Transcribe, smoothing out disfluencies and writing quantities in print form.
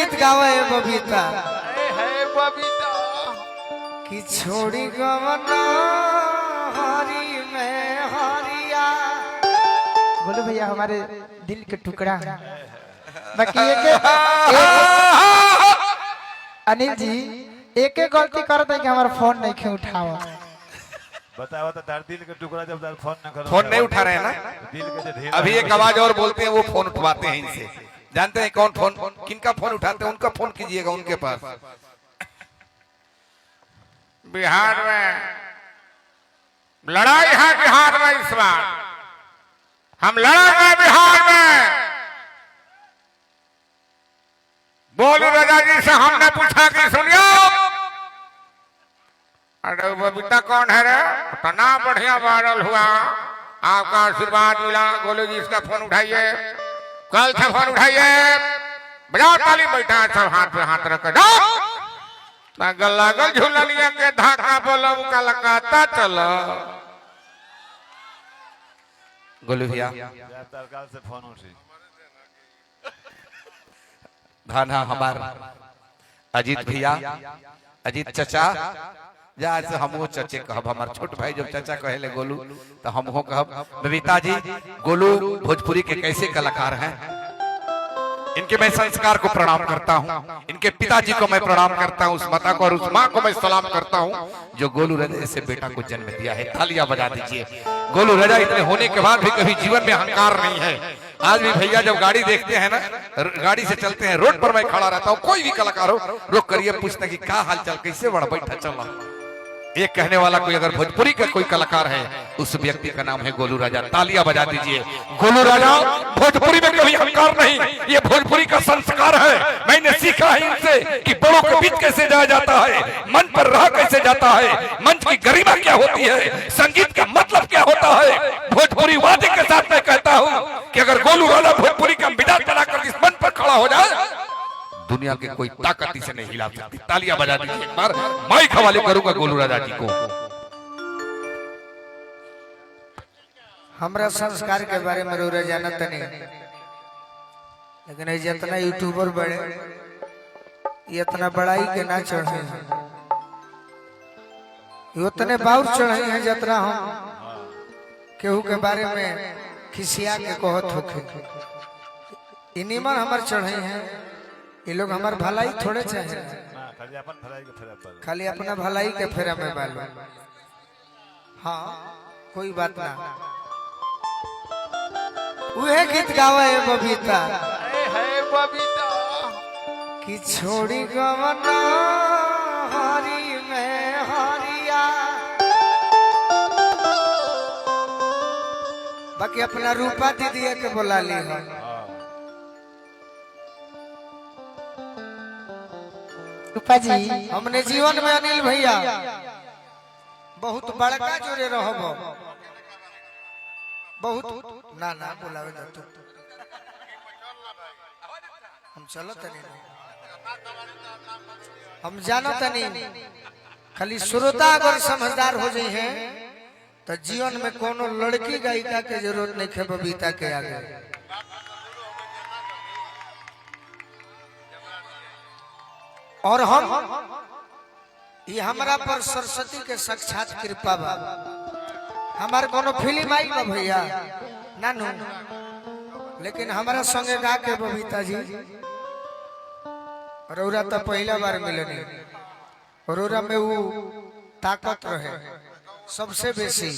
गीत गावे है बबीता है बबीता कि छोड़ी गवना हरी में हरिया। बोलो भैया हमारे दिल के टुकड़ा है। बाकी अनिल जी एक गलती करते है कि हमारा फोन नहीं क्यों उठावा। बताओ तो तार दिल के टुकड़ा जब तार फोन न करो फोन नहीं उठा रहे हैं ना। दिल के जो ढेर अभी एक आवाज और बोलते हैं वो फोन उठवाते हैं इनसे। जानते हैं कौन फोन किनका फोन उठाते हैं? उनका फोन कीजिएगा उनके पास। बिहार में लड़ाई है, बिहार में इस बार हम लड़ेंगे बिहार में। बोलू राजा जी से हमने पूछा कि सुनियो अरे बबीता कौन है रे? इतना बढ़िया वायरल हुआ, आपका आशीर्वाद मिला। गोलू जी इसका फोन उठाइए, कल से फोन उठाइए, बजाओ ताली, बैठा है सब हाथ पे हाथ रख कर लागल झूलनिया के धाका बोलो कलकत्ता चलो। गोलू भैया तारकाल से फोन उठी धाना हमार अजीत भैया, अजीत चचा जा से हमो चचे कहब। हमार छोट भाई जब चचा कहेले गोलू तो हमहो कहब। बबीता जी गोलू भोजपुरी के कैसे कलाकार हैं, इनके मैं संस्कार को प्रणाम करता हूं, इनके पिताजी को मैं प्रणाम करता हूं, उस माता को और उस मां को मैं सलाम करता हूं जो गोलू राजा जैसे बेटा को जन्म दिया है। तालियां बजा दीजिए। गोलू राजा इतने होने के बाद भी कभी जीवन में अहंकार नहीं है। आज भी भैया जब गाड़ी देखते हैं ना, गाड़ी से चलते हैं, रोड पर मैं खड़ा रहता हूँ, कोई भी कलाकार हो रोक करिए, पूछते कि क्या हाल चाल, कैसे बड़ा बैठा चला। ये कहने वाला कोई अगर भोजपुरी का कोई कलाकार है उस व्यक्ति का नाम है गोलू राजा। तालियां बजा दीजिए। गोलू राजा भोजपुरी में कभी अहंकार नहीं, ये भोजपुरी का संस्कार है। मैंने सीखा है इनसे कि बड़ों के बीच कैसे जाया जाता है, मंच पर रहा कैसे जाता है, मंच की गरिमा क्या होती है, संगीत का मतलब क्या होता है। भोजपुरी वादे के साथ मैं कहता हूँ कि अगर गोलू राजा भोजपुरी का मिजाज बनाकर इस मंच पर खड़ा हो जाए, दुनिया के कोई ताकत इसे नहीं हिला सकती। तालियां बजा दीजिए एक बार। माइक हवाले करूंगा गोलू राजा जी को। हमरा संस्कार के बारे में रोरे जानत नहीं, लेकिन जितना यूट्यूबर बड़े ये इतना बड़ाई के ना चढ़े, ये उतने बाउर चढ़े हैं जितना हम केहू के बारे में खिसिया के कहत होके। इनिमन हमार चढ़े हैं, ये लोग हमार भलाई थोड़े चाहे, खाली अपना भलाई के फेरा में बाल। हाँ कोई बात ना, वह गीत गावे है बबीता है बबीता कि छोड़ी गवना हरी में हरिया। बाकी अपना रूपा दीदी के बोला ली है। रूपा जी हमने जीवन में अनिल भैया बहुत बड़का जोरे रहब, बहुत ना ना बुलावे ना तो हम चलो तनी, हम जानो तनी, खाली श्रोता अगर समझदार हो जाए हैं तो जीवन में कोनो लड़की गायिका के जरूरत नहीं है बबीता के आगे। और हम ये हमारा पर सरस्वती के साक्षात कृपा बा। हमारे कोनो फिल्म आई बा भैया नानू, लेकिन हमारा संगे गा के बबीता जी रौरा तो पहला बार मिलनी। रौरा में वो ताकत रहे सबसे बेसी।